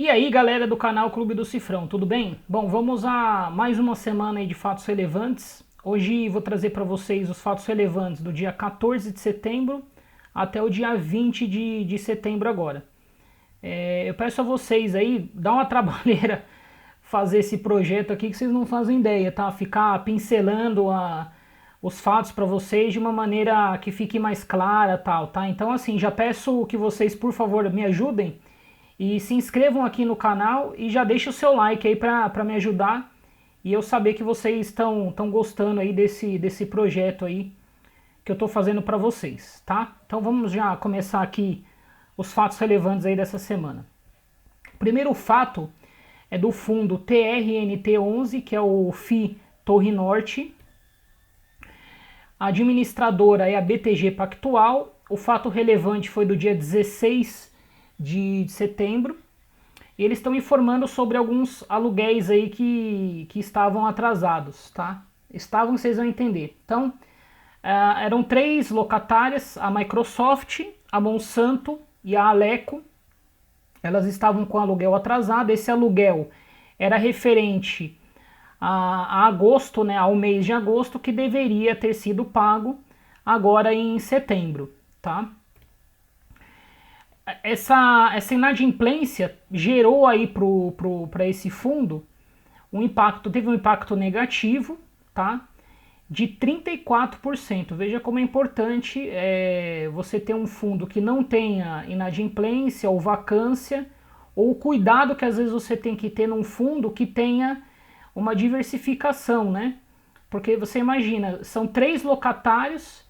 E aí, galera do canal Clube do Cifrão, tudo bem? Bom, vamos a mais uma semana aí de fatos relevantes. Hoje vou trazer para vocês os fatos relevantes do dia 14 de setembro até o dia 20 de setembro agora. Eu peço a vocês aí, dá uma trabalheira fazer esse projeto aqui que vocês não fazem ideia, tá? Ficar pincelando os fatos para vocês de uma maneira que fique mais clara, tal, tá? Então assim, já peço que vocês, por favor, me ajudem e se inscrevam aqui no canal e já deixem o seu like aí para me ajudar e eu saber que vocês estão gostando aí desse projeto aí que eu estou fazendo para vocês, tá? Então vamos já começar aqui os fatos relevantes aí dessa semana. O primeiro fato é do fundo TRNT11, que é o FI Torre Norte. A administradora é a BTG Pactual. O fato relevante foi do dia 16 de setembro. E eles estão informando sobre alguns aluguéis aí que estavam atrasados, tá? Estavam, vocês vão entender. Então, eram 3 locatárias, a Microsoft, a Monsanto e a Aleco. Elas estavam com aluguel atrasado. Esse aluguel era referente a agosto, né, ao mês de agosto, que deveria ter sido pago agora em setembro, tá? Essa inadimplência gerou aí para esse fundo um impacto, teve um impacto negativo, tá? De 34%. Veja como é importante você ter um fundo que não tenha inadimplência ou vacância, ou o cuidado que às vezes você tem que ter num fundo que tenha uma diversificação, né? Porque você imagina, são 3 locatários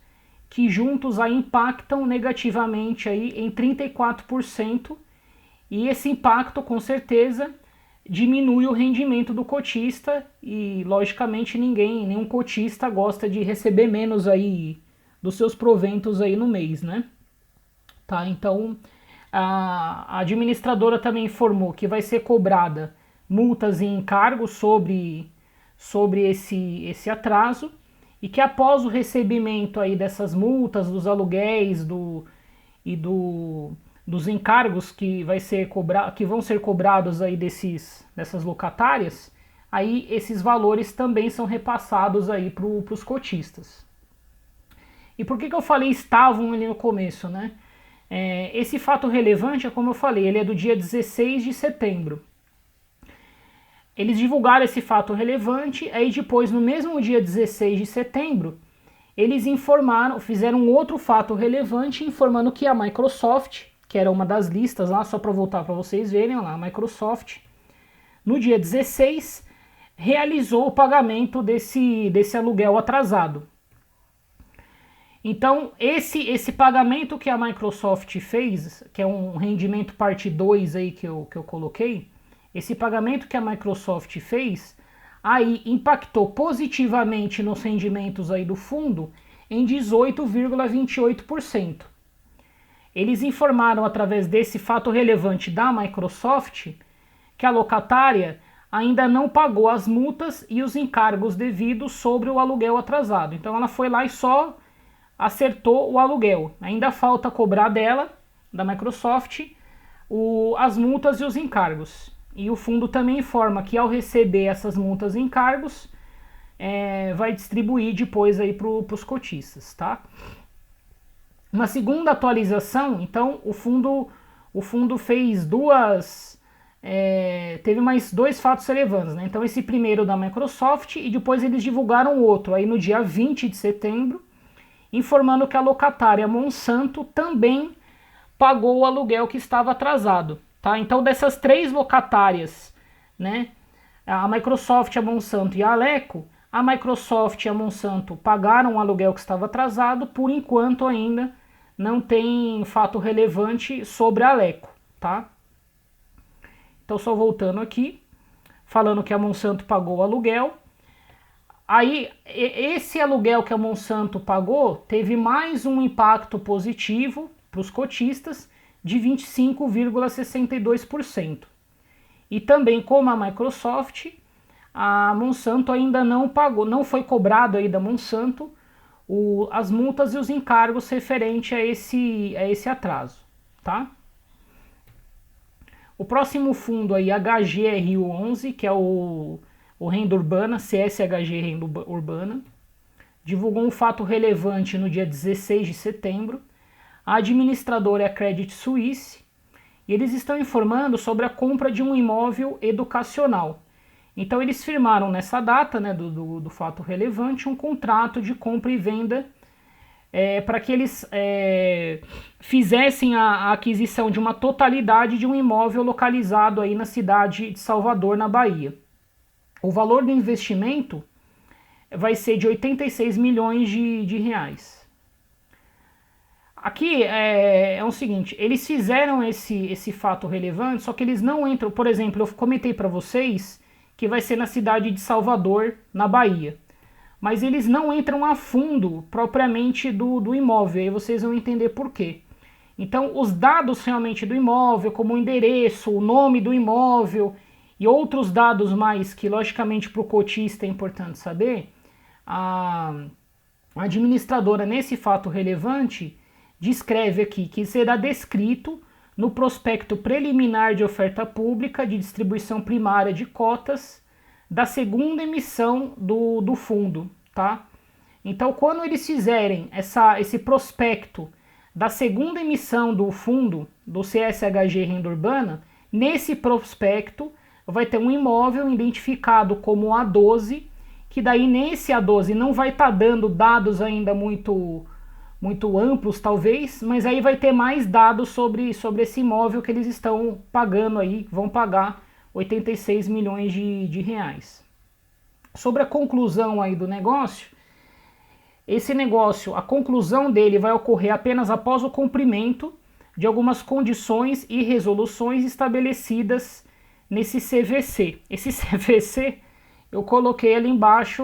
que juntos aí impactam negativamente aí em 34%, e esse impacto com certeza diminui o rendimento do cotista e logicamente nenhum cotista gosta de receber menos aí dos seus proventos aí no mês, né? Tá, então a administradora também informou que vai ser cobrada multas e encargos sobre esse atraso, e que após o recebimento aí dessas multas, dos aluguéis dos encargos que vão ser cobrados aí dessas locatárias, aí esses valores também são repassados aí para os cotistas. E por que eu falei estavam ali no começo, né? Esse fato relevante, é como eu falei, ele é do dia 16 de setembro. Eles divulgaram esse fato relevante, aí depois, no mesmo dia 16 de setembro, eles fizeram um outro fato relevante, informando que a Microsoft, que era uma das listas lá, só para voltar para vocês verem lá, a Microsoft, no dia 16, realizou o pagamento desse aluguel atrasado. Então, esse pagamento que a Microsoft fez, que é um rendimento parte 2 aí que eu coloquei, esse pagamento que a Microsoft fez, aí impactou positivamente nos rendimentos aí do fundo em 18,28%. Eles informaram através desse fato relevante da Microsoft que a locatária ainda não pagou as multas e os encargos devidos sobre o aluguel atrasado. Então ela foi lá e só acertou o aluguel. Ainda falta cobrar dela, da Microsoft, as multas e os encargos. E o fundo também informa que ao receber essas multas e encargos, vai distribuir depois aí para os cotistas, tá? Uma segunda atualização, então o fundo fez teve mais 2 fatos relevantes, né? Então esse primeiro da Microsoft, e depois eles divulgaram outro aí no dia 20 de setembro, informando que a locatária Monsanto também pagou o aluguel que estava atrasado. Tá? Então dessas 3 locatárias, né, a Microsoft, a Monsanto e a Aleco, a Microsoft e a Monsanto pagaram o aluguel que estava atrasado, por enquanto ainda não tem fato relevante sobre a Aleco. Tá? Então só voltando aqui, falando que a Monsanto pagou o aluguel. Aí esse aluguel que a Monsanto pagou teve mais um impacto positivo para os cotistas, de 25,62%. E também, como a Microsoft, a Monsanto ainda não pagou, não foi cobrado aí da Monsanto as multas e os encargos referente a esse atraso, tá? O próximo fundo aí, HGRU11, que é o Renda Urbana, CSHG Renda Urbana, divulgou um fato relevante no dia 16 de setembro. A administradora é a Credit Suisse e eles estão informando sobre a compra de um imóvel educacional. Então eles firmaram nessa data, né, do fato relevante, um contrato de compra e venda para que eles fizessem a aquisição de uma totalidade de um imóvel localizado aí na cidade de Salvador, na Bahia. O valor do investimento vai ser de 86 milhões de reais. Aqui é o seguinte, eles fizeram esse fato relevante, só que eles não entram, por exemplo, eu comentei para vocês que vai ser na cidade de Salvador, na Bahia. Mas eles não entram a fundo propriamente do imóvel, aí vocês vão entender por quê. Então, os dados realmente do imóvel, como o endereço, o nome do imóvel e outros dados mais que, logicamente, para o cotista é importante saber, a administradora, nesse fato relevante, descreve aqui que será descrito no prospecto preliminar de oferta pública de distribuição primária de cotas da segunda emissão do fundo, tá? Então, quando eles fizerem esse prospecto da segunda emissão do fundo, do CSHG Renda Urbana, nesse prospecto vai ter um imóvel identificado como A12, que daí nesse A12 não vai estar dando dados ainda muito amplos talvez, mas aí vai ter mais dados sobre esse imóvel que eles estão pagando aí, vão pagar 86 milhões de reais. Sobre a conclusão aí do negócio, esse negócio, a conclusão dele vai ocorrer apenas após o cumprimento de algumas condições e resoluções estabelecidas nesse CVC. Esse CVC, eu coloquei ali embaixo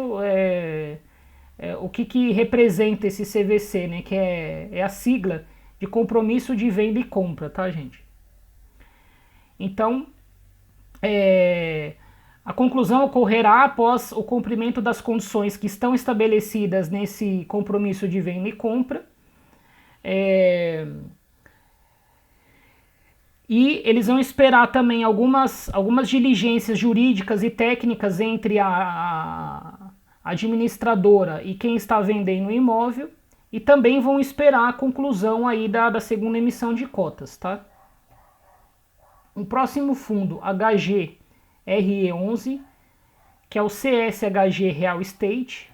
o que representa esse CVC, né? Que é a sigla de compromisso de venda e compra, tá, gente? Então, a conclusão ocorrerá após o cumprimento das condições que estão estabelecidas nesse compromisso de venda e compra. E eles vão esperar também algumas diligências jurídicas e técnicas entre a administradora e quem está vendendo o imóvel. E também vão esperar a conclusão aí da segunda emissão de cotas, tá? O próximo fundo, HGRE11, que é o CSHG Real Estate.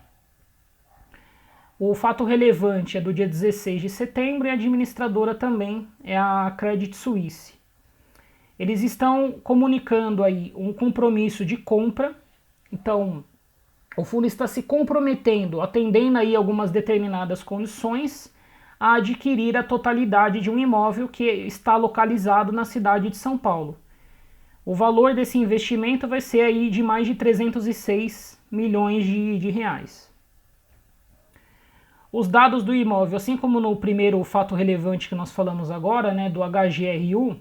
O fato relevante é do dia 16 de setembro e a administradora também é a Credit Suisse. Eles estão comunicando aí um compromisso de compra, então o fundo está se comprometendo, atendendo aí algumas determinadas condições, a adquirir a totalidade de um imóvel que está localizado na cidade de São Paulo. O valor desse investimento vai ser aí de mais de 306 milhões de reais. Os dados do imóvel, assim como no primeiro fato relevante que nós falamos agora, né, do HGRU,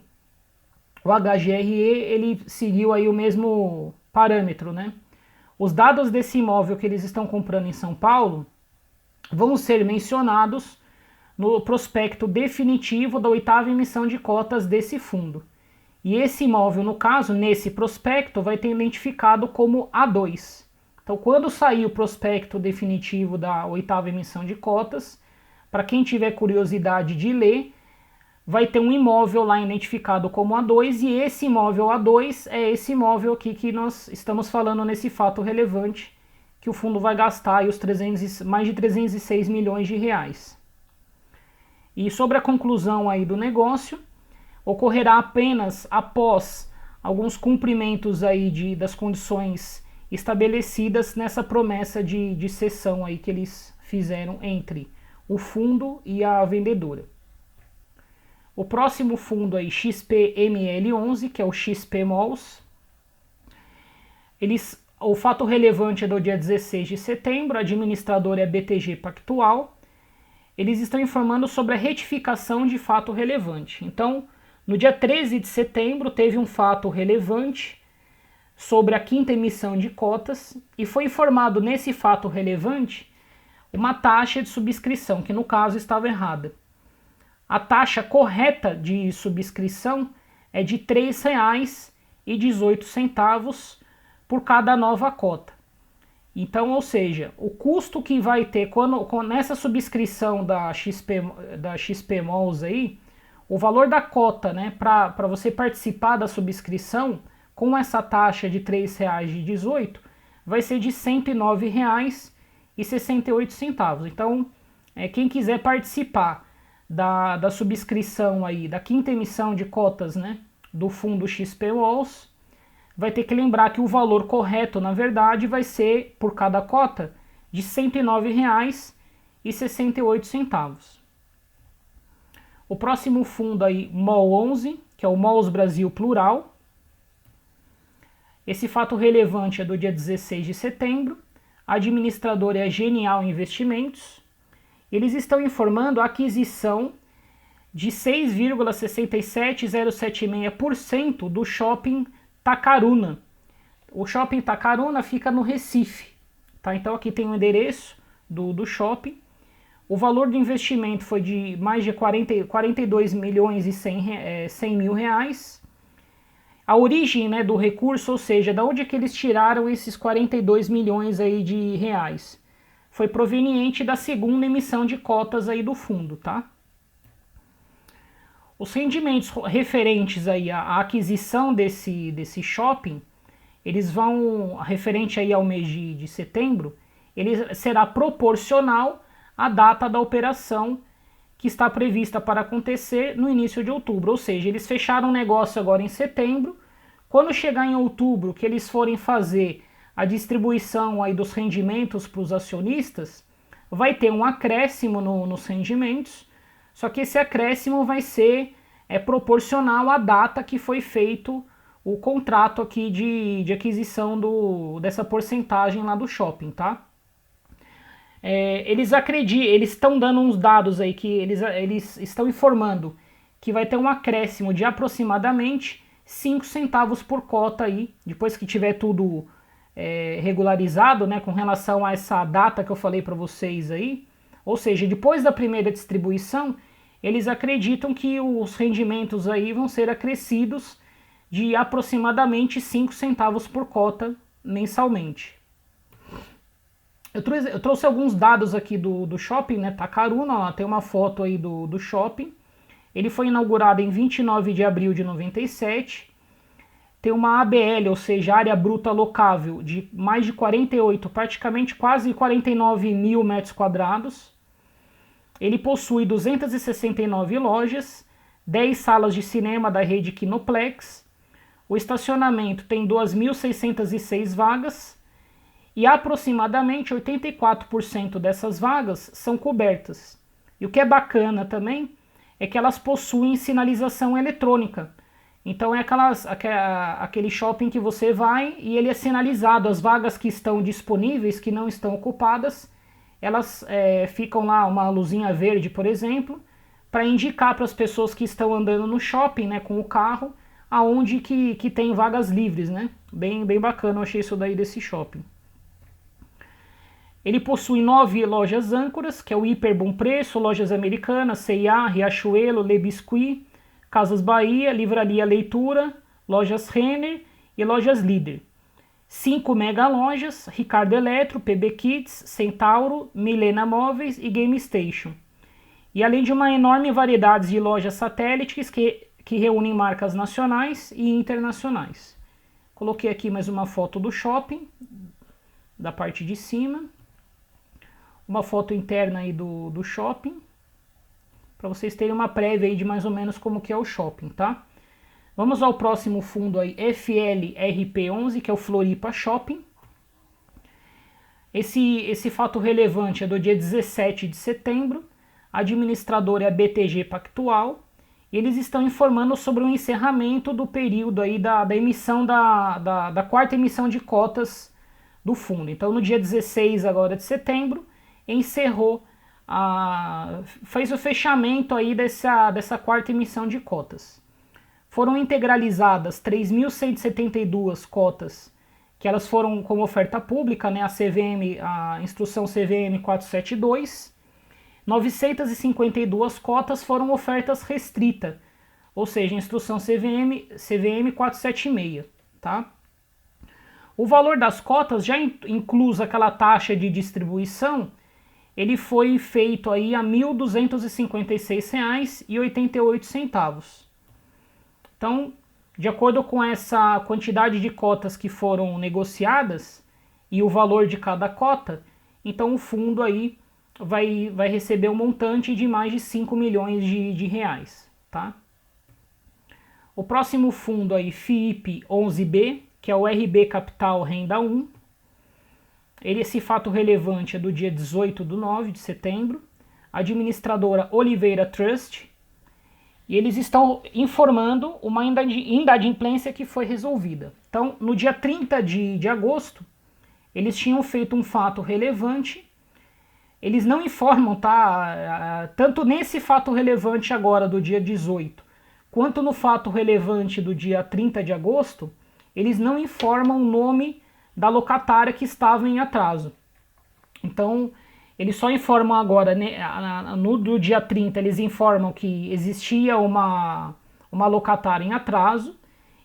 o HGRE ele seguiu aí o mesmo parâmetro, né? Os dados desse imóvel que eles estão comprando em São Paulo vão ser mencionados no prospecto definitivo da 8ª emissão de cotas desse fundo. E esse imóvel, no caso, nesse prospecto, vai ter identificado como A2. Então, quando sair o prospecto definitivo da 8ª emissão de cotas, para quem tiver curiosidade de ler, vai ter um imóvel lá identificado como A2, e esse imóvel A2 é esse imóvel aqui que nós estamos falando nesse fato relevante, que o fundo vai gastar aí mais de 306 milhões de reais. E sobre a conclusão aí do negócio, ocorrerá apenas após alguns cumprimentos aí das condições estabelecidas nessa promessa de cessão aí que eles fizeram entre o fundo e a vendedora. O próximo fundo aí, XPML11, que é o XP Malls. O fato relevante é do dia 16 de setembro, a administradora é a BTG Pactual. Eles estão informando sobre a retificação de fato relevante. Então, no dia 13 de setembro, teve um fato relevante sobre a 5ª emissão de cotas e foi informado nesse fato relevante uma taxa de subscrição, que no caso estava errada. A taxa correta de subscrição é de R$ 3,18 por cada nova cota. Então, ou seja, o custo que vai ter nessa subscrição da XP Malls aí, o valor da cota, né, para você participar da subscrição com essa taxa de R$ 3,18, vai ser de R$ 109,68. Então, quem quiser participar da subscrição aí, da quinta emissão de cotas, né, do fundo XP Malls, vai ter que lembrar que o valor correto, na verdade, vai ser, por cada cota, de R$ 109,68. O próximo fundo aí, MOL 11, que é o Malls Brasil Plural. Esse fato relevante é do dia 16 de setembro. A administradora é a Genial Investimentos. Eles estão informando a aquisição de 6,67076% do shopping Tacaruna. O shopping Tacaruna fica no Recife, tá? Então aqui tem o endereço do shopping. O valor do investimento foi de mais de 42 milhões e 100 mil reais. A origem, né, do recurso, ou seja, da onde é que eles tiraram esses 42 milhões aí de reais, foi proveniente da segunda emissão de cotas aí do fundo, tá? Os rendimentos referentes aí à aquisição desse shopping, eles vão, referente aí ao mês de setembro, ele será proporcional à data da operação que está prevista para acontecer no início de outubro. Ou seja, eles fecharam o negócio agora em setembro. Quando chegar em outubro, que eles forem fazer a distribuição aí dos rendimentos para os acionistas, vai ter um acréscimo nos rendimentos, só que esse acréscimo vai ser proporcional à data que foi feito o contrato aqui de aquisição dessa porcentagem lá do shopping, tá? Eles estão dando uns dados aí que eles estão informando que vai ter um acréscimo de aproximadamente 5 centavos por cota aí, depois que tiver tudo regularizado, né, com relação a essa data que eu falei para vocês aí. Ou seja, depois da primeira distribuição, eles acreditam que os rendimentos aí vão ser acrescidos de aproximadamente 5 centavos por cota mensalmente. Eu trouxe alguns dados aqui do shopping, né, Tacaruna, ó, tem uma foto aí do shopping. Ele foi inaugurado em 29 de abril de 97. Tem uma ABL, ou seja, área bruta locável, de mais de 48, praticamente quase 49 mil metros quadrados. Ele possui 269 lojas, 10 salas de cinema da rede Kinoplex. O estacionamento tem 2.606 vagas e aproximadamente 84% dessas vagas são cobertas. E o que é bacana também é que elas possuem sinalização eletrônica. Então é aquele shopping que você vai e ele é sinalizado. As vagas que estão disponíveis, que não estão ocupadas, elas ficam lá, uma luzinha verde, por exemplo, para indicar para as pessoas que estão andando no shopping, né, com o carro, aonde que tem vagas livres, né? Bem bacana, eu achei isso daí desse shopping. Ele possui 9 lojas âncoras, que é o Hiper Bom Preço, Lojas Americanas, C&A, Riachuelo, Le Biscuit, Casas Bahia, Livraria Leitura, Lojas Renner e Lojas Líder. 5 mega lojas, Ricardo Eletro, PB Kids, Centauro, Milena Móveis e Game Station. E além de uma enorme variedade de lojas satélites que reúnem marcas nacionais e internacionais. Coloquei aqui mais uma foto do shopping, da parte de cima. Uma foto interna aí do shopping, para vocês terem uma prévia aí de mais ou menos como que é o shopping, tá? Vamos ao próximo fundo aí, FLRP11, que é o Floripa Shopping. Esse fato relevante é do dia 17 de setembro, a administradora é a BTG Pactual, e eles estão informando sobre o encerramento do período aí da emissão da quarta emissão de cotas do fundo. Então no dia 16 agora de setembro, encerrou, fez o fechamento aí dessa quarta emissão de cotas. Foram integralizadas 3.172 cotas, que elas foram como oferta pública, né, a instrução CVM 472. 952 cotas foram ofertas restrita, ou seja, instrução CVM 476, tá? O valor das cotas, já inclusa aquela taxa de distribuição, ele foi feito aí a R$ 1.256,88. Então, de acordo com essa quantidade de cotas que foram negociadas e o valor de cada cota, então o fundo aí vai receber um montante de mais de 5 milhões de reais, tá? O próximo fundo aí, FIIP 11B, que é o RB Capital Renda 1. Esse fato relevante é do dia 18/9 de setembro. Administradora Oliveira Trust. E eles estão informando uma inadimplência que foi resolvida. Então, no dia 30 de agosto, eles tinham feito um fato relevante. Eles não informam, tá? Tanto nesse fato relevante agora do dia 18, quanto no fato relevante do dia 30 de agosto, eles não informam o nome da locatária que estava em atraso. Então, eles só informam agora, né, no dia 30, eles informam que existia uma locatária em atraso,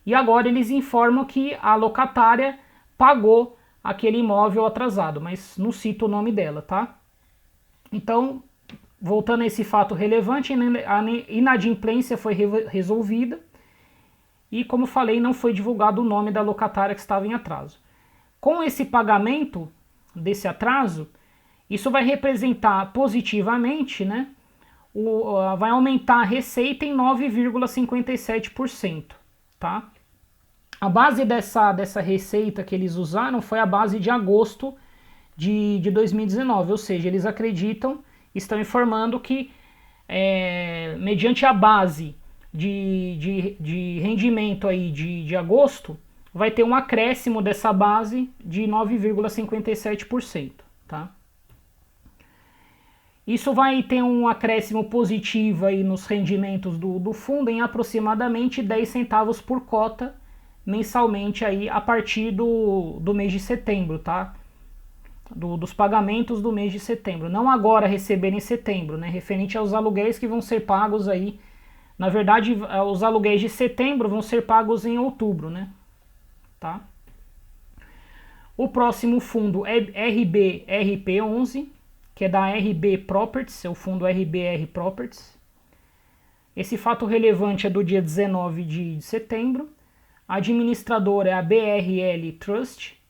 e agora eles informam que a locatária pagou aquele imóvel atrasado, mas não cito o nome dela, tá? Então, voltando a esse fato relevante, a inadimplência foi resolvida, e como falei, não foi divulgado o nome da locatária que estava em atraso. Com esse pagamento desse atraso, isso vai representar positivamente, né, vai aumentar a receita em 9,57%, tá? A base dessa receita que eles usaram foi a base de agosto de 2019, ou seja, eles acreditam, estão informando que mediante a base de rendimento aí de agosto, vai ter um acréscimo dessa base de 9,57%, tá? Isso vai ter um acréscimo positivo aí nos rendimentos do fundo em aproximadamente 10 centavos por cota mensalmente aí a partir do mês de setembro, tá? Dos pagamentos do mês de setembro. Não agora receber em setembro, né? Referente aos aluguéis que vão ser pagos aí. Na verdade, os aluguéis de setembro vão ser pagos em outubro, né? Tá? O próximo fundo é RBRP11, que é da RB Properties, é o fundo RBR Properties. Esse fato relevante é do dia 19 de setembro. A administradora é a BRL Trust.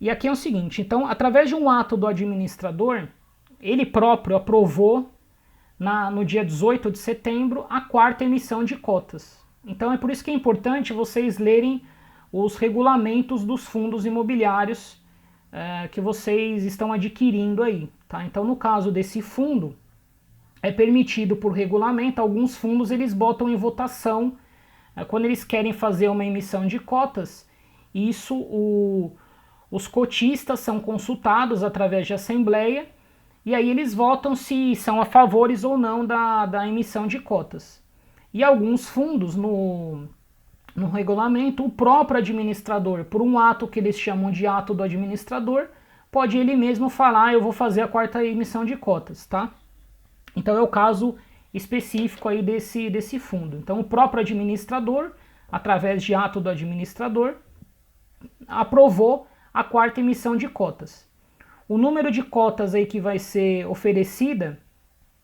E aqui é o seguinte, então, através de um ato do administrador, ele próprio aprovou no dia 18 de setembro a quarta emissão de cotas. Então é por isso que é importante vocês lerem os regulamentos dos fundos imobiliários que vocês estão adquirindo aí, tá? Então, no caso desse fundo, é permitido por regulamento, alguns fundos eles botam em votação, quando eles querem fazer uma emissão de cotas, os cotistas são consultados através de assembleia, e aí eles votam se são a favores ou não da emissão de cotas. E alguns fundos no regulamento, o próprio administrador, por um ato que eles chamam de ato do administrador, pode ele mesmo falar, eu vou fazer a quarta emissão de cotas, tá? Então é o caso específico aí desse fundo. Então o próprio administrador, através de ato do administrador, aprovou a quarta emissão de cotas. O número de cotas aí que vai ser oferecida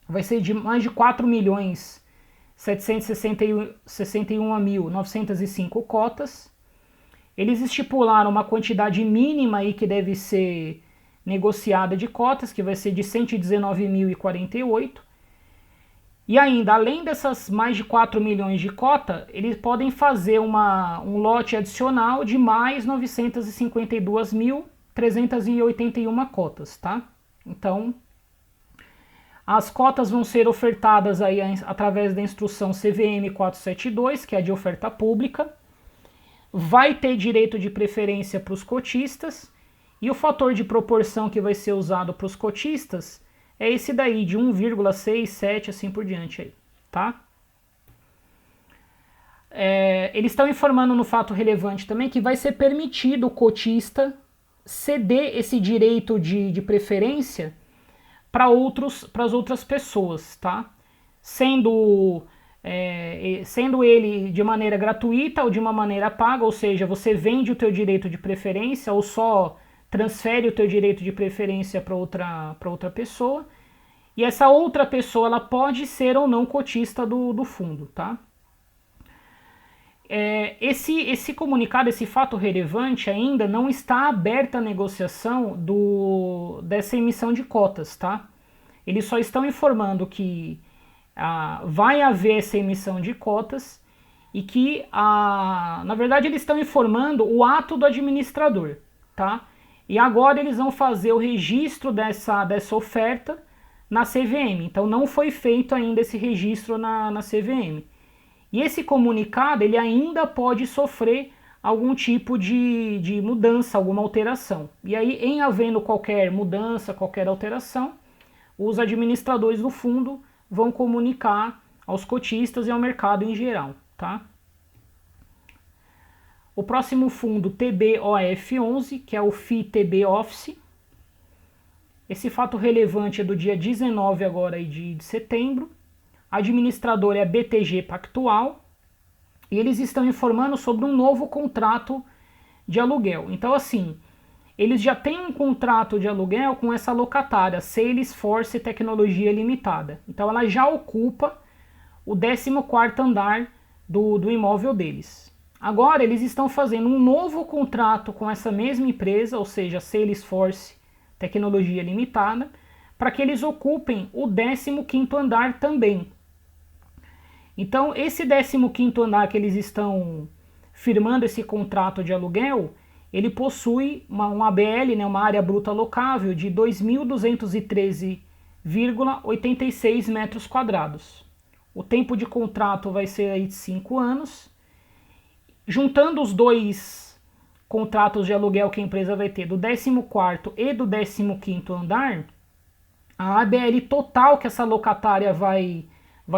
vai ser de mais de 4.761.905 cotas. Eles estipularam uma quantidade mínima aí que deve ser negociada de cotas, que vai ser de 119.048. E ainda, além dessas mais de 4 milhões de cota, eles podem fazer um lote adicional de mais 952.381 cotas, tá? Então, as cotas vão ser ofertadas aí através da instrução CVM 472, que é a de oferta pública. Vai ter direito de preferência para os cotistas, e o fator de proporção que vai ser usado para os cotistas é esse daí, de 1,67, assim por diante aí, tá? Eles estão informando no fato relevante também que vai ser permitido o cotista ceder esse direito de preferência para as outras pessoas, tá? Sendo sendo ele de maneira gratuita ou de uma maneira paga, ou seja, você vende o teu direito de preferência ou só transfere o teu direito de preferência para outra pessoa, e essa outra pessoa ela pode ser ou não cotista do fundo, tá? Esse comunicado, esse fato relevante ainda não está aberta a negociação dessa emissão de cotas, tá? Eles só estão informando que vai haver essa emissão de cotas e que, na verdade, eles estão informando o ato do administrador, tá? E agora eles vão fazer o registro dessa oferta na CVM. Então não foi feito ainda esse registro na CVM. E esse comunicado ele ainda pode sofrer algum tipo de mudança, alguma alteração. E aí, em havendo qualquer mudança, qualquer alteração, os administradores do fundo vão comunicar aos cotistas e ao mercado em geral, tá? O próximo fundo, TBOF11, que é o FITB Office. Esse fato relevante é do dia 19 agora de setembro. A administradora é a BTG Pactual e eles estão informando sobre um novo contrato de aluguel. Então, assim, eles já têm um contrato de aluguel com essa locatária, Salesforce Tecnologia Limitada. Então, ela já ocupa o 14º andar do imóvel deles. Agora, eles estão fazendo um novo contrato com essa mesma empresa, ou seja, Salesforce Tecnologia Limitada, para que eles ocupem o 15º andar também. Então, esse 15º andar que eles estão firmando esse contrato de aluguel, ele possui uma ABL, né, uma área bruta locável, de 2.213,86 metros quadrados. O tempo de contrato vai ser aí de 5 anos. Juntando os dois contratos de aluguel que a empresa vai ter, do 14º e do 15º andar, a ABL total que essa locatária vai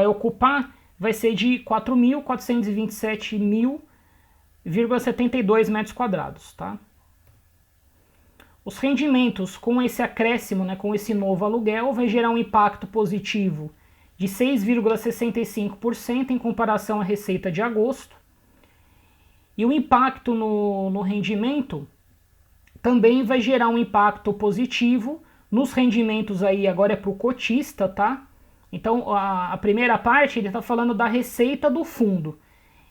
ocupar vai ser de 4.427.072 metros quadrados, tá? Os rendimentos com esse acréscimo, né, com esse novo aluguel, vai gerar um impacto positivo de 6,65% em comparação à receita de agosto. E o impacto no rendimento também vai gerar um impacto positivo nos rendimentos aí, agora é para o cotista, tá? Então, a primeira parte, ele está falando da receita do fundo.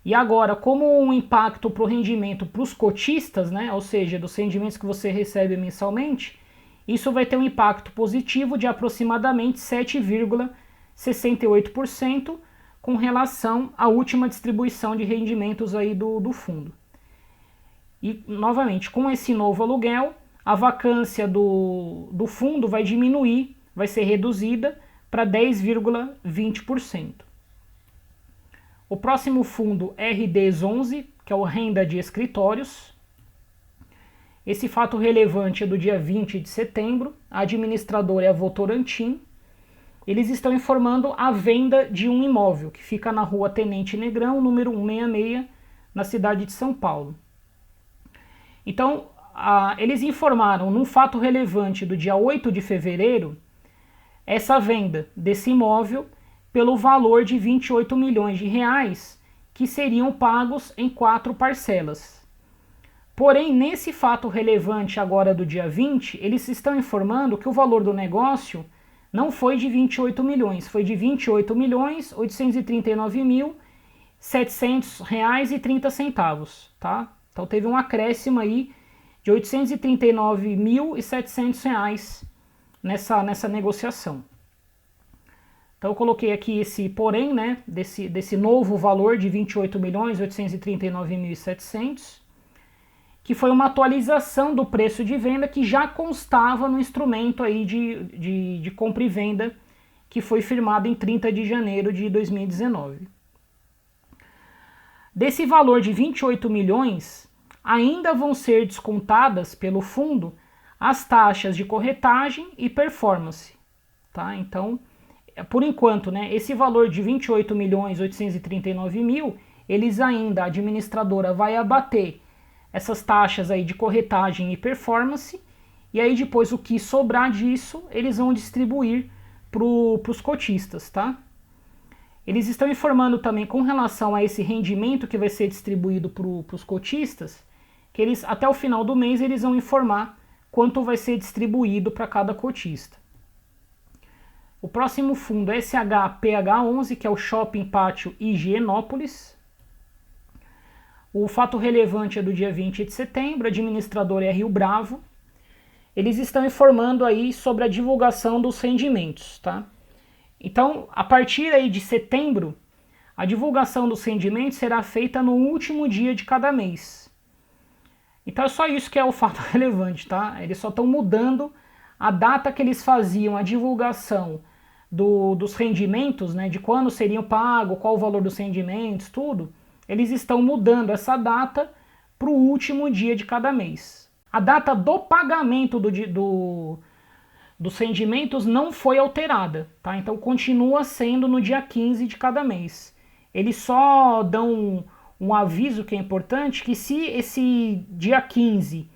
E agora, como um impacto para o rendimento para os cotistas, né, ou seja, dos rendimentos que você recebe mensalmente, isso vai ter um impacto positivo de aproximadamente 7,68% com relação à última distribuição de rendimentos aí do fundo. E, novamente, com esse novo aluguel, a vacância do fundo vai diminuir, vai ser reduzida para 10,20%. O próximo fundo RDs11, que é o Renda de Escritórios. Esse fato relevante é do dia 20 de setembro. A administradora é a Votorantim. Eles estão informando a venda de um imóvel que fica na rua Tenente Negrão, número 166, na cidade de São Paulo. Então, eles informaram num fato relevante do dia 8 de fevereiro essa venda desse imóvel pelo valor de 28 milhões de reais, que seriam pagos em 4 parcelas. Porém, nesse fato relevante agora do dia 20, eles estão informando que o valor do negócio não foi de 28 milhões, foi de 28.839.700 reais e 30 centavos, tá? Então teve um acréscimo aí de 839.700 reais nessa negociação. Então eu coloquei aqui esse porém, né, desse novo valor de 28.839.700, que foi uma atualização do preço de venda que já constava no instrumento aí de compra e venda que foi firmado em 30 de janeiro de 2019. Desse valor de 28 milhões, ainda vão ser descontadas pelo fundo as taxas de corretagem e performance, tá? Então, por enquanto, né, esse valor de 28.839.000, eles ainda, a administradora vai abater essas taxas aí de corretagem e performance, e aí depois o que sobrar disso, eles vão distribuir para os cotistas, tá? Eles estão informando também com relação a esse rendimento que vai ser distribuído para os cotistas, que eles até o final do mês eles vão informar quanto vai ser distribuído para cada cotista. O próximo fundo é SHPH11, que é o Shopping Pátio Higienópolis. O fato relevante é do dia 20 de setembro, a administradora é Rio Bravo. Eles estão informando aí sobre a divulgação dos rendimentos, tá? Então, a partir aí de setembro, a divulgação dos rendimentos será feita no último dia de cada mês. Então é só isso que é o fato relevante, tá? Eles só estão mudando a data que eles faziam a divulgação dos rendimentos, né, de quando seriam pagos, qual o valor dos rendimentos, tudo. Eles estão mudando essa data para o último dia de cada mês. A data do pagamento dos rendimentos não foi alterada, tá? Então continua sendo no dia 15 de cada mês. Eles só dão um aviso que é importante, que se esse dia 15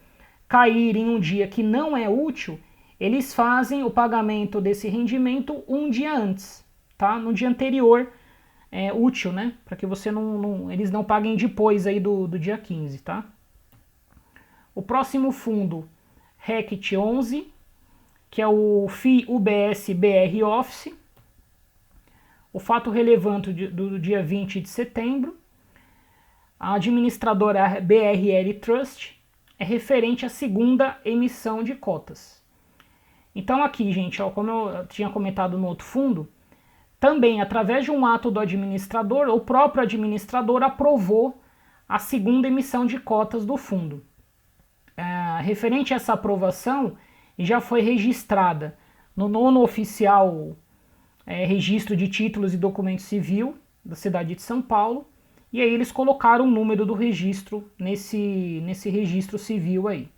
cair em um dia que não é útil, eles fazem o pagamento desse rendimento um dia antes, tá? No dia anterior útil, né? Para que você eles não paguem depois aí do dia 15, tá? O próximo fundo, RECT 11, que é o FII UBS BR Office. O fato relevante do dia 20 de setembro, a administradora BRL Trust é referente à segunda emissão de cotas. Então aqui, gente, ó, como eu tinha comentado no outro fundo, também através de um ato do administrador, o próprio administrador aprovou a segunda emissão de cotas do fundo. Referente a essa aprovação, já foi registrada no 9º oficial registro de títulos e documento civil da cidade de São Paulo, e aí eles colocaram o número do registro nesse registro civil aí.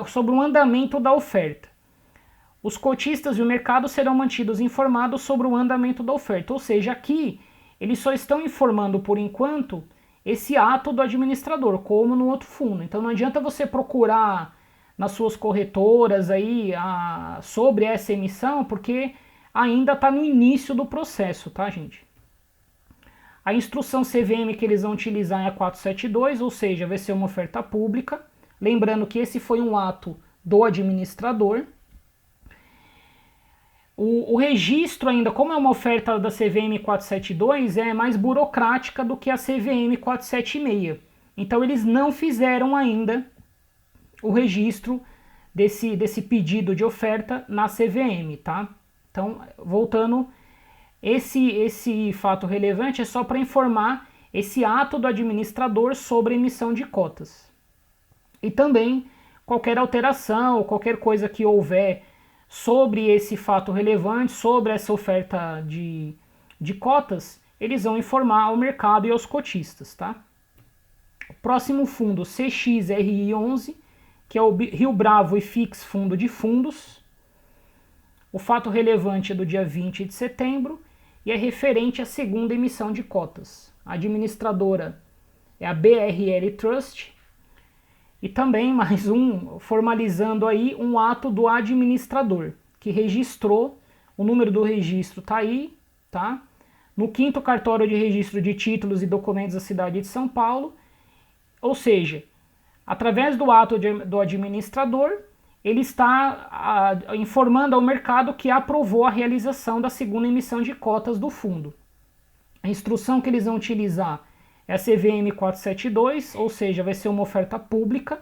Sobre o andamento da oferta. Os cotistas e o mercado serão mantidos informados sobre o andamento da oferta, ou seja, aqui eles só estão informando por enquanto esse ato do administrador, como no outro fundo. Então não adianta você procurar nas suas corretoras aí sobre essa emissão, porque ainda está no início do processo, tá, gente? A instrução CVM que eles vão utilizar é a 472, ou seja, vai ser uma oferta pública. Lembrando que esse foi um ato do administrador. O registro ainda, como é uma oferta da CVM 472, é mais burocrática do que a CVM 476. Então eles não fizeram ainda o registro desse pedido de oferta na CVM, tá? Então, voltando, esse fato relevante é só para informar esse ato do administrador sobre a emissão de cotas. E também qualquer alteração, qualquer coisa que houver sobre esse fato relevante, sobre essa oferta de cotas, eles vão informar ao mercado e aos cotistas, tá? O próximo fundo, CXRI11, que é o Rio Bravo e Fix Fundo de Fundos. O fato relevante é do dia 20 de setembro e é referente à segunda emissão de cotas. A administradora é a BRL Trust. E também mais formalizando aí um ato do administrador, que registrou, o número do registro está aí, tá? No 5º cartório de registro de títulos e documentos da cidade de São Paulo, ou seja, através do ato do administrador, ele está informando ao mercado que aprovou a realização da segunda emissão de cotas do fundo. A instrução que eles vão utilizar é a CVM 472, ou seja, vai ser uma oferta pública,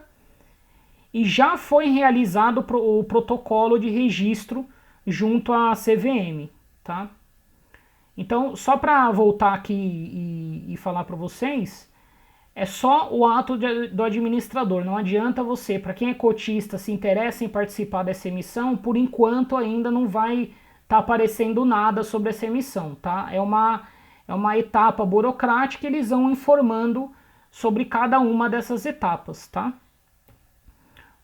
e já foi realizado o protocolo de registro junto à CVM, tá? Então, só para voltar aqui e falar para vocês, é só o ato do administrador, não adianta você, para quem é cotista, se interessa em participar dessa emissão, por enquanto ainda não vai estar aparecendo nada sobre essa emissão, tá? É uma etapa burocrática, eles vão informando sobre cada uma dessas etapas, tá?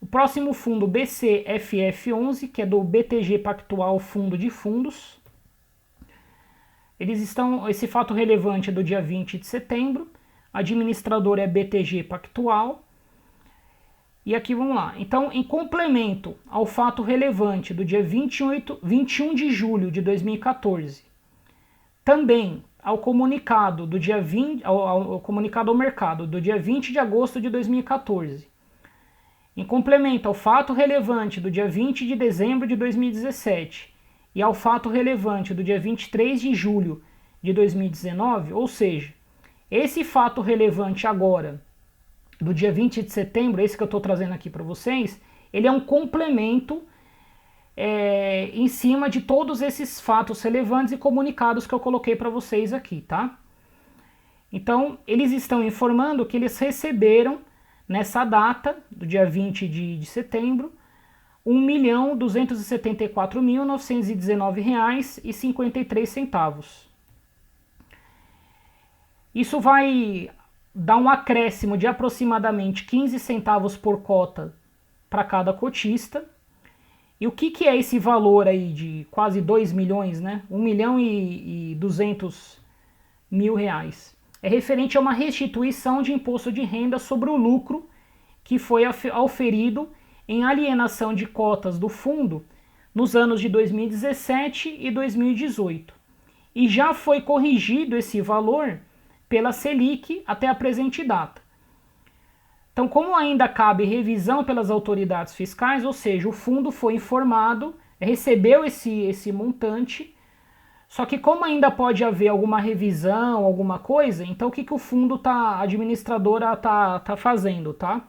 O próximo fundo, BCFF11, que é do BTG Pactual Fundo de Fundos. Esse fato relevante é do dia 20 de setembro, a administradora é BTG Pactual. E aqui vamos lá. Então, em complemento ao fato relevante do dia 21 de julho de 2014, também ao comunicado do dia 20, ao comunicado ao mercado do dia 20 de agosto de 2014. Em complemento ao fato relevante do dia 20 de dezembro de 2017 e ao fato relevante do dia 23 de julho de 2019, ou seja, esse fato relevante agora, do dia 20 de setembro, esse que eu estou trazendo aqui para vocês, ele é um complemento em cima de todos esses fatos relevantes e comunicados que eu coloquei para vocês aqui, tá? Então, eles estão informando que eles receberam, nessa data, do dia 20 de setembro, R$ 1.274.919,53. Isso vai dar um acréscimo de aproximadamente 15 centavos por cota para cada cotista. E o que é esse valor aí de quase 2 milhões, né? 1.200.000 reais? É referente a uma restituição de imposto de renda sobre o lucro que foi auferido em alienação de cotas do fundo nos anos de 2017 e 2018. E já foi corrigido esse valor pela Selic até a presente data. Então, como ainda cabe revisão pelas autoridades fiscais, ou seja, o fundo foi informado, recebeu esse montante, só que como ainda pode haver alguma revisão, alguma coisa, então o que o fundo a administradora tá fazendo, tá?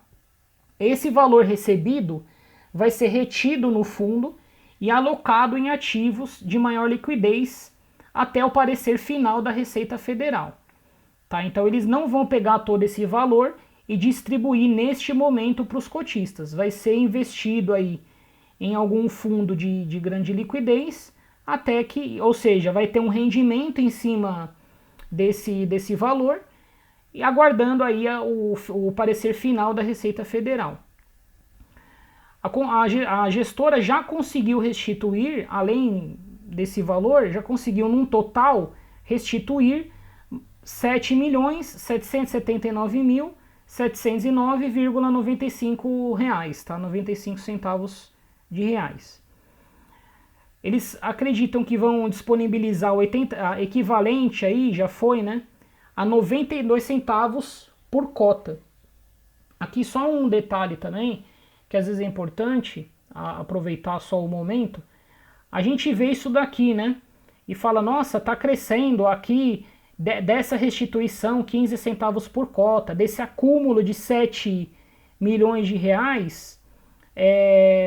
Esse valor recebido vai ser retido no fundo e alocado em ativos de maior liquidez até o parecer final da Receita Federal. Tá? Então eles não vão pegar todo esse valor e distribuir neste momento para os cotistas. Vai ser investido aí em algum fundo de grande liquidez, até que, ou seja, vai ter um rendimento em cima desse valor, e aguardando aí o parecer final da Receita Federal. A gestora já conseguiu restituir, além desse valor, já conseguiu num total restituir R$ 7.779.709,95, tá? 95 centavos de reais. Eles acreditam que vão disponibilizar a equivalente aí, já foi, né, a 92 centavos por cota. Aqui só um detalhe também, que às vezes é importante aproveitar só o momento. A gente vê isso daqui, né, e fala, nossa, tá crescendo aqui dessa restituição 15 centavos por cota, desse acúmulo de 7 milhões de reais,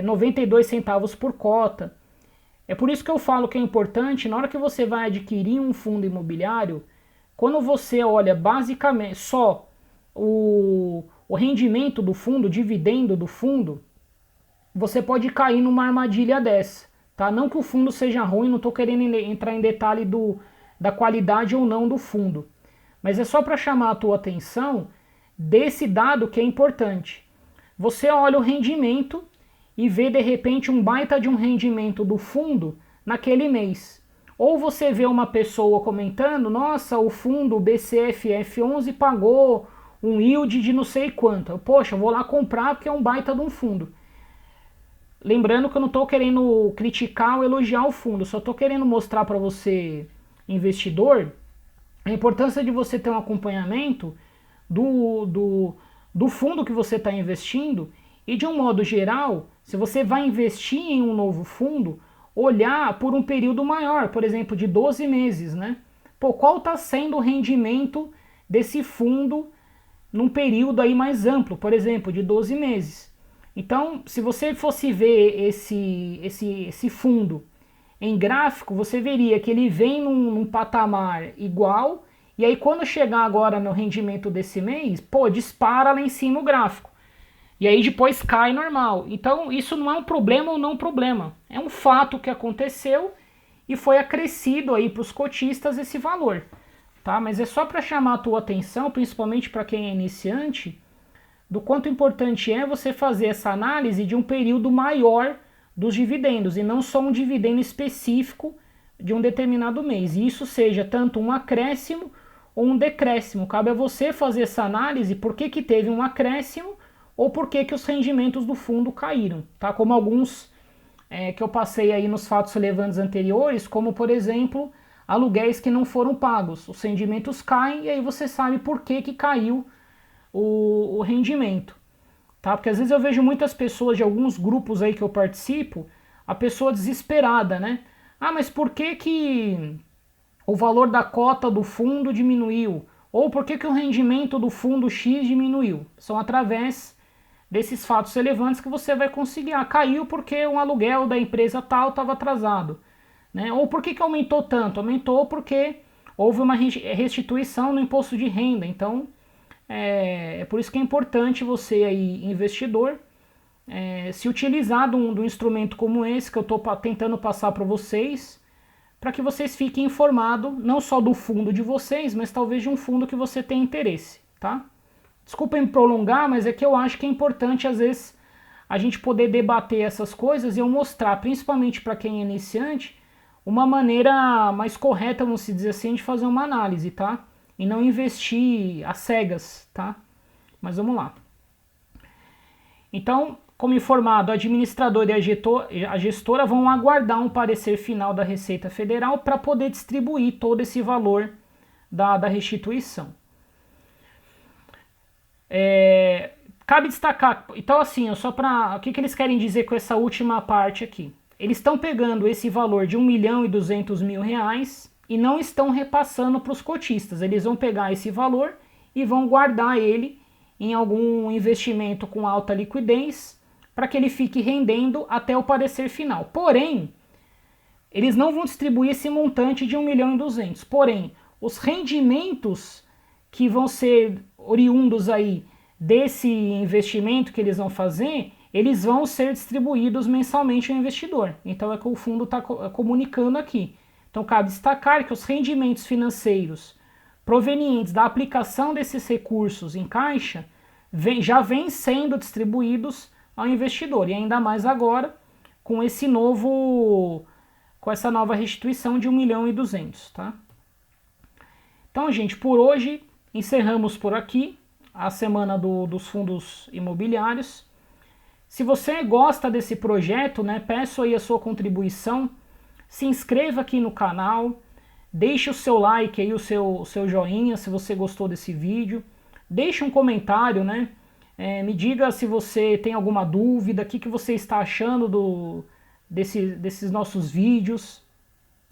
92 centavos por cota. É por isso que eu falo que é importante, na hora que você vai adquirir um fundo imobiliário, quando você olha basicamente só o rendimento do fundo, o dividendo do fundo, você pode cair numa armadilha dessa. Tá? Não que o fundo seja ruim, não estou querendo entrar em detalhe da qualidade ou não do fundo. Mas é só para chamar a tua atenção desse dado que é importante. Você olha o rendimento e vê de repente um baita de um rendimento do fundo naquele mês. Ou você vê uma pessoa comentando, nossa, o fundo BCFF11 pagou um yield de não sei quanto. Poxa, eu vou lá comprar porque é um baita de um fundo. Lembrando que eu não estou querendo criticar ou elogiar o fundo, só estou querendo mostrar para você, investidor, a importância de você ter um acompanhamento do fundo que você está investindo e, de um modo geral, se você vai investir em um novo fundo, olhar por um período maior, por exemplo, de 12 meses, né? Pô, qual está sendo o rendimento desse fundo num período aí mais amplo, por exemplo, de 12 meses? Então, se você fosse ver esse fundo em gráfico, você veria que ele vem num patamar igual, e aí quando chegar agora no rendimento desse mês, pô, dispara lá em cima o gráfico. E aí depois cai normal. Então isso não é um problema ou não problema. É um fato que aconteceu e foi acrescido aí para os cotistas esse valor. Tá? Mas é só para chamar a tua atenção, principalmente para quem é iniciante, do quanto importante é você fazer essa análise de um período maior dos dividendos e não só um dividendo específico de um determinado mês. E isso seja tanto um acréscimo ou um decréscimo. Cabe a você fazer essa análise por que teve um acréscimo ou por que os rendimentos do fundo caíram. Tá? Como alguns que eu passei aí nos fatos relevantes anteriores, como por exemplo aluguéis que não foram pagos. Os rendimentos caem e aí você sabe por que caiu o rendimento. Tá? Porque às vezes eu vejo muitas pessoas de alguns grupos aí que eu participo, a pessoa desesperada, né? Ah, mas por que o valor da cota do fundo diminuiu? Ou por que o rendimento do fundo X diminuiu? São através desses fatos relevantes que você vai conseguir. Ah, caiu porque um aluguel da empresa tal estava atrasado. Né? Ou por que aumentou tanto? Aumentou porque houve uma restituição no imposto de renda. Então, é por isso que é importante você aí, investidor, se utilizar de um instrumento como esse que eu estou tentando passar para vocês, para que vocês fiquem informados não só do fundo de vocês, mas talvez de um fundo que você tem interesse, tá? Desculpem me prolongar, mas é que eu acho que é importante às vezes a gente poder debater essas coisas e eu mostrar, principalmente para quem é iniciante, uma maneira mais correta, vamos dizer assim, de fazer uma análise, tá? E não investir às cegas, tá? Mas vamos lá. Então, como informado, o administrador e a gestora vão aguardar um parecer final da Receita Federal para poder distribuir todo esse valor da restituição. Cabe destacar, então assim, só para o que eles querem dizer com essa última parte aqui? Eles estão pegando esse valor de R$1.200.000 e não estão repassando para os cotistas. Eles vão pegar esse valor e vão guardar ele em algum investimento com alta liquidez para que ele fique rendendo até o parecer final. Porém, eles não vão distribuir esse montante de R$1.200.000. Porém, os rendimentos que vão ser oriundos aí desse investimento que eles vão fazer, eles vão ser distribuídos mensalmente ao investidor. Então é o que o fundo está comunicando aqui. Então cabe destacar que os rendimentos financeiros provenientes da aplicação desses recursos em caixa já vêm sendo distribuídos ao investidor. E ainda mais agora com essa nova restituição de R$1.200.000, tá? Então, gente, por hoje encerramos por aqui a semana dos fundos imobiliários. Se você gosta desse projeto, né, peço aí a sua contribuição, se inscreva aqui no canal, deixe o seu like aí, o seu joinha se você gostou desse vídeo, deixe um comentário, né, me diga se você tem alguma dúvida, o que você está achando desses nossos vídeos.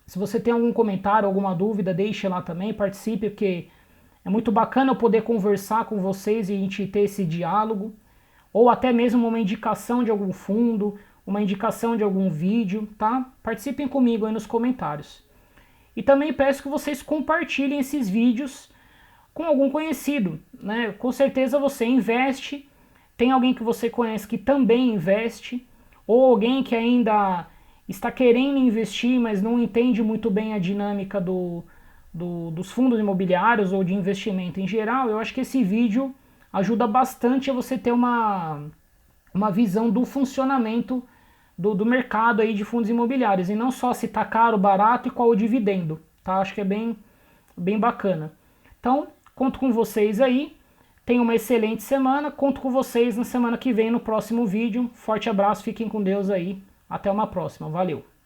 Se você tem algum comentário, alguma dúvida, deixe lá também, participe, porque é muito bacana eu poder conversar com vocês e a gente ter esse diálogo. Ou até mesmo uma indicação de algum fundo, uma indicação de algum vídeo, tá? Participem comigo aí nos comentários. E também peço que vocês compartilhem esses vídeos com algum conhecido, né? Com certeza você investe, tem alguém que você conhece que também investe, ou alguém que ainda está querendo investir, mas não entende muito bem a dinâmica dos fundos imobiliários ou de investimento em geral. Eu acho que esse vídeo ajuda bastante a você ter uma visão do funcionamento do mercado aí de fundos imobiliários, e não só se está caro, barato e qual o dividendo, tá? Acho que é bem bacana. Então, conto com vocês aí, tenham uma excelente semana, conto com vocês na semana que vem no próximo vídeo. Forte abraço, fiquem com Deus aí, até uma próxima, valeu!